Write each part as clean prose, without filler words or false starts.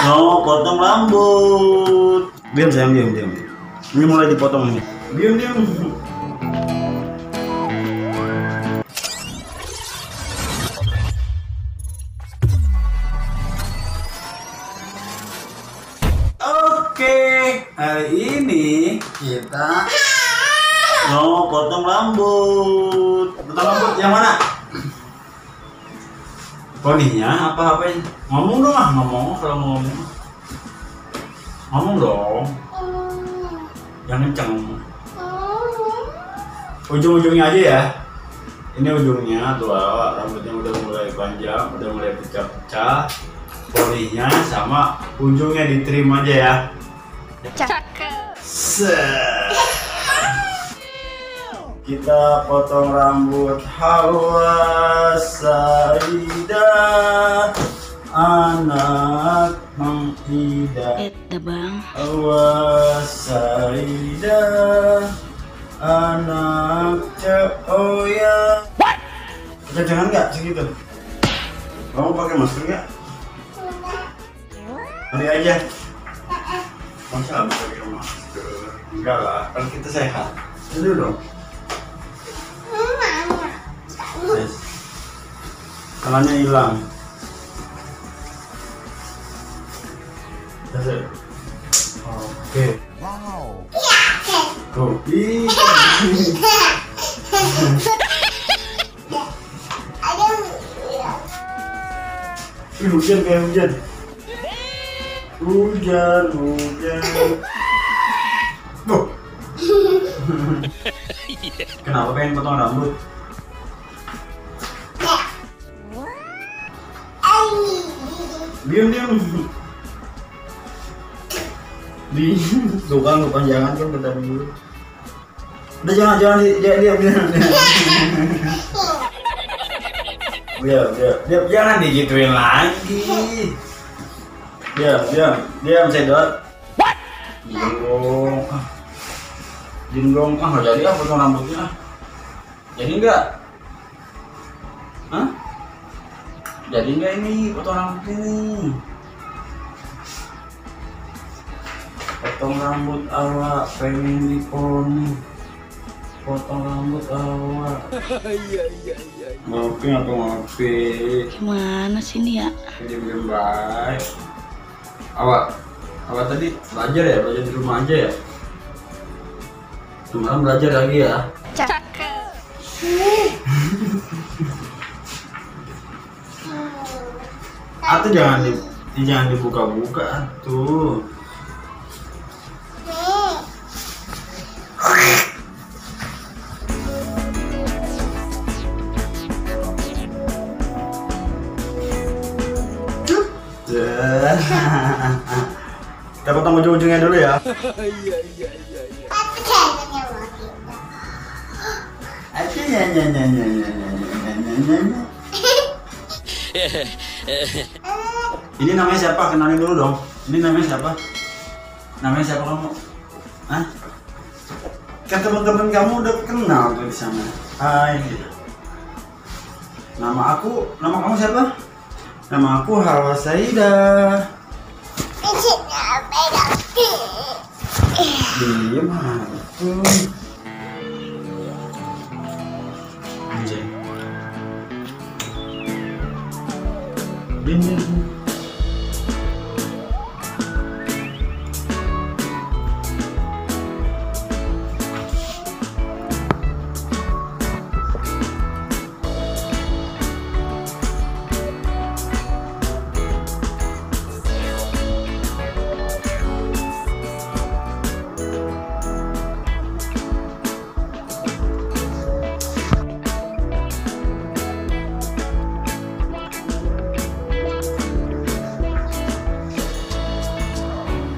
Oh, potong rambut. Diam sayang, diam. Ini mulai dipotong nih. Diam. Oke, hari ini kita potong rambut. Potong rambut yang mana? Poninya apa ini? Ngomong dong ngomong kalau mau ngomong. Ngomong dong. Yang kencang. Ujung-ujungnya aja ya. Ini ujungnya tuh, rambutnya udah mulai panjang, udah mulai pecah-pecah. Poninya sama ujungnya diterima aja ya. Cakep. Kita potong rambut Halwa Syyidah, anak mengidah. Bang. Halwa Syyidah, anak ceoya. Jangan nggak segitu. Kamu pakai masker nggak? Nanti aja. Masa pakai masker? Enggak lah, kan kita sehat. Itu dong. Tangannya hilang. Oke. Wow. Kopi. Hujan kayak hujan. Hujan. Tuh. Kenapa pengen potong rambut? Diam. Tuh kan kepanjangan kan bentar dulu. Udah jangan diam. Diam, jangan digituin lagi. Diam Sayyidah. Jinggong, nggak jadi potong rambutnya. Jadi enggak? Hah? Jadi enggak ini potong rambut ini? Potong rambut awak pengen di poni. Potong rambut awak. Iya. Ngopi. Gimana sih ini ya? Diam baik. Awak tadi belajar di rumah aja ya? Kemarin belajar lagi ya? Cakep. Atau jangan dibuka-buka tuh. Kita potong ujung-ujungnya dulu ya. Iya. Ini namanya siapa? Kenalin dulu dong. Ini namanya siapa? Namanya siapa kamu? Hah? Kan teman-teman kamu udah kenal tuh di sana. Hai. Nama kamu siapa? Nama aku Halwa Syyidah. Diam aku. Anjay. Ini.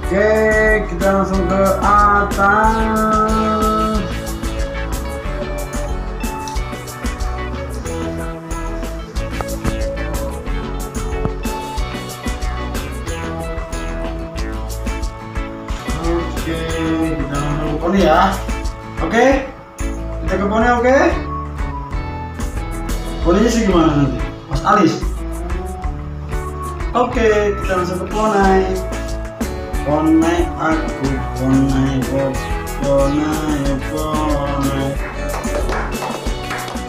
Oke, kita langsung ke atas. Oke, kita langsung ke poni ya. Oke, kita ke poni. Oke, poninya segimana nanti, Mas Alis? Oke, kita langsung ke ponai. Ponai aku, ponai kok, ponai.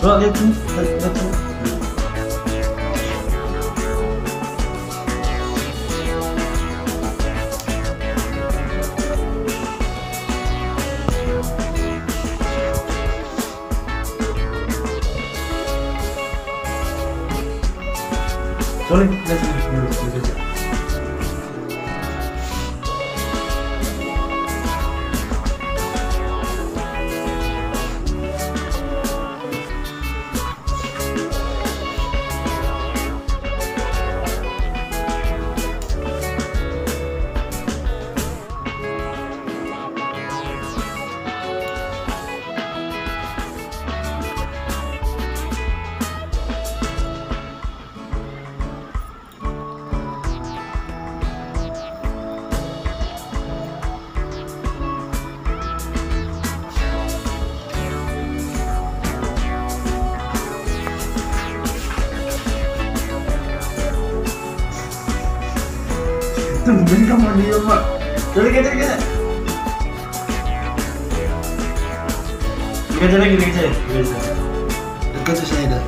Bro, lihat sini, lihat sini. Boleh, lihat sini. Tumben kamu diem, Mak. Coba kita. Kita lagi. Dekat Sayyidah.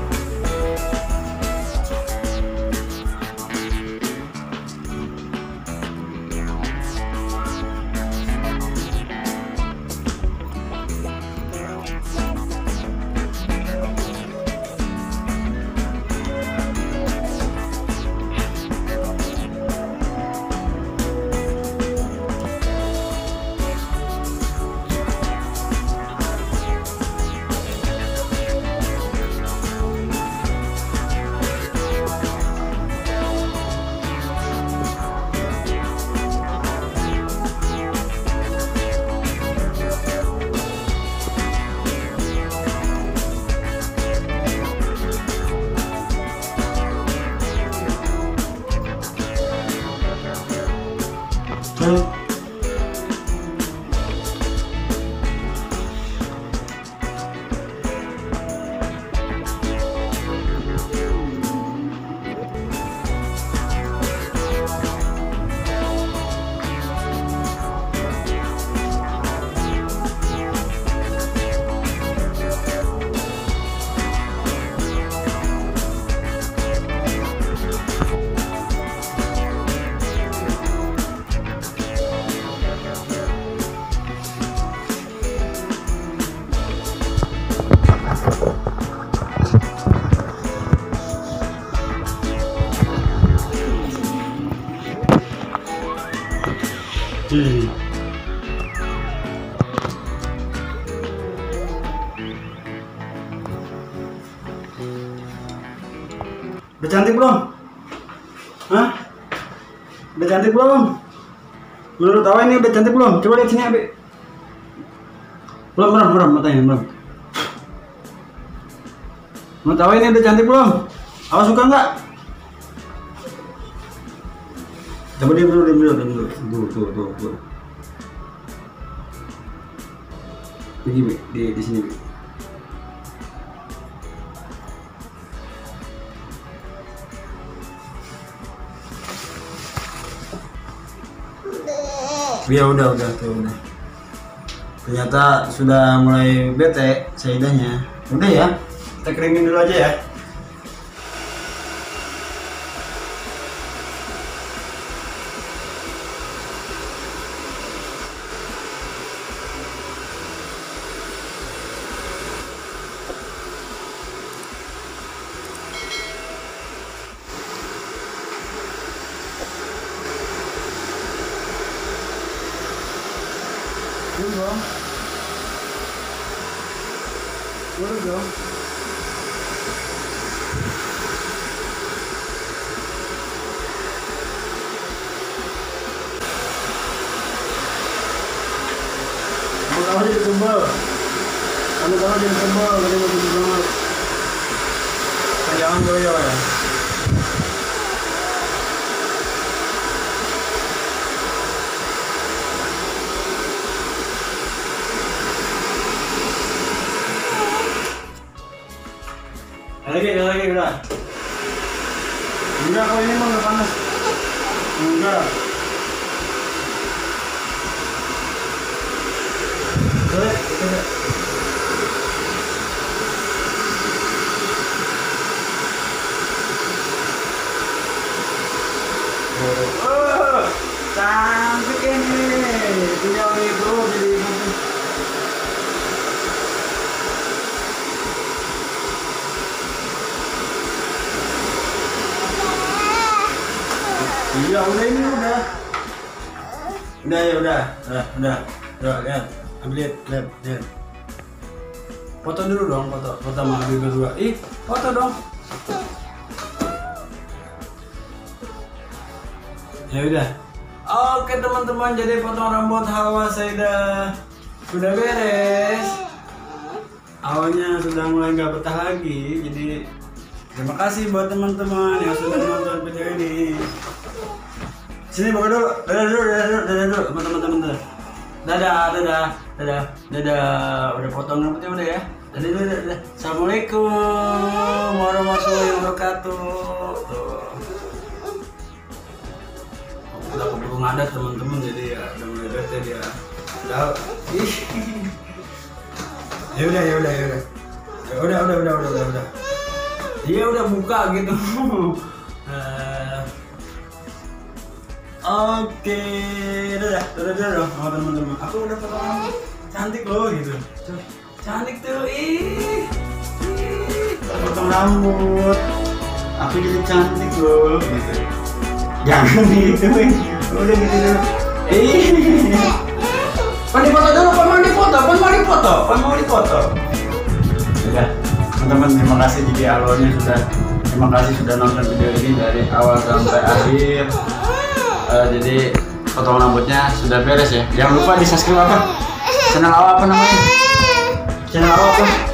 Udah cantik belum? Hah? Udah cantik belum? Menurut Awa ini udah cantik belum? Coba lihat sini, Abi. Belum, matanya belum. Menurut Awa ini udah cantik belum? Awa suka nggak? Coba diam dulu. Tuh. Pergi, Bi. Di sini, Bi. Ya udah. Ternyata sudah mulai bete Sayyidahnya. Udah ya, kita keringin dulu aja ya. Boleh dong. Kamu jadi kembal. Kamu jadi kembal, tadi mau jadi banget. Jangan goyang ya. Lagi udah. Enggak, kalau ini mah nggak panas. Enggak. Oh, cantik ini. Punya itu jadi. Iya udah ini udah ya udah lihat ambil lihat foto dulu dong foto sama ambil berdua foto dong ya udah. Oke teman-teman, jadi potong rambut Halwa Syyidah sudah beres, awalnya sudah mulai nggak betah lagi, jadi terima kasih buat teman-teman yang sudah nonton video ini. Sini buka dulu, dadah dulu sama teman-teman. Dadah. Udah potong rambutnya udah ya. Dadah. Assalamualaikum warahmatullahi wabarakatuh. Tuh. Udah keburu ngadat teman-teman, jadi ya udah mulai bete dia. Udah. Iya udah buka gitu. Oke, dadah dong sama teman-teman. Aku udah potong rambut, cantik loh gitu. Cantik tuh, potong rambut. Aku jadi cantik loh gitu. Jangan gitu, udah gitu dulu. Pan dipoto dulu, pan mau dipoto. Udah, teman-teman terima kasih jadi awalnya terima kasih sudah nonton video ini dari awal sampai akhir. Jadi potong rambutnya sudah beres ya. Jangan lupa di subscribe apa? Channel apa namanya? Channel apa?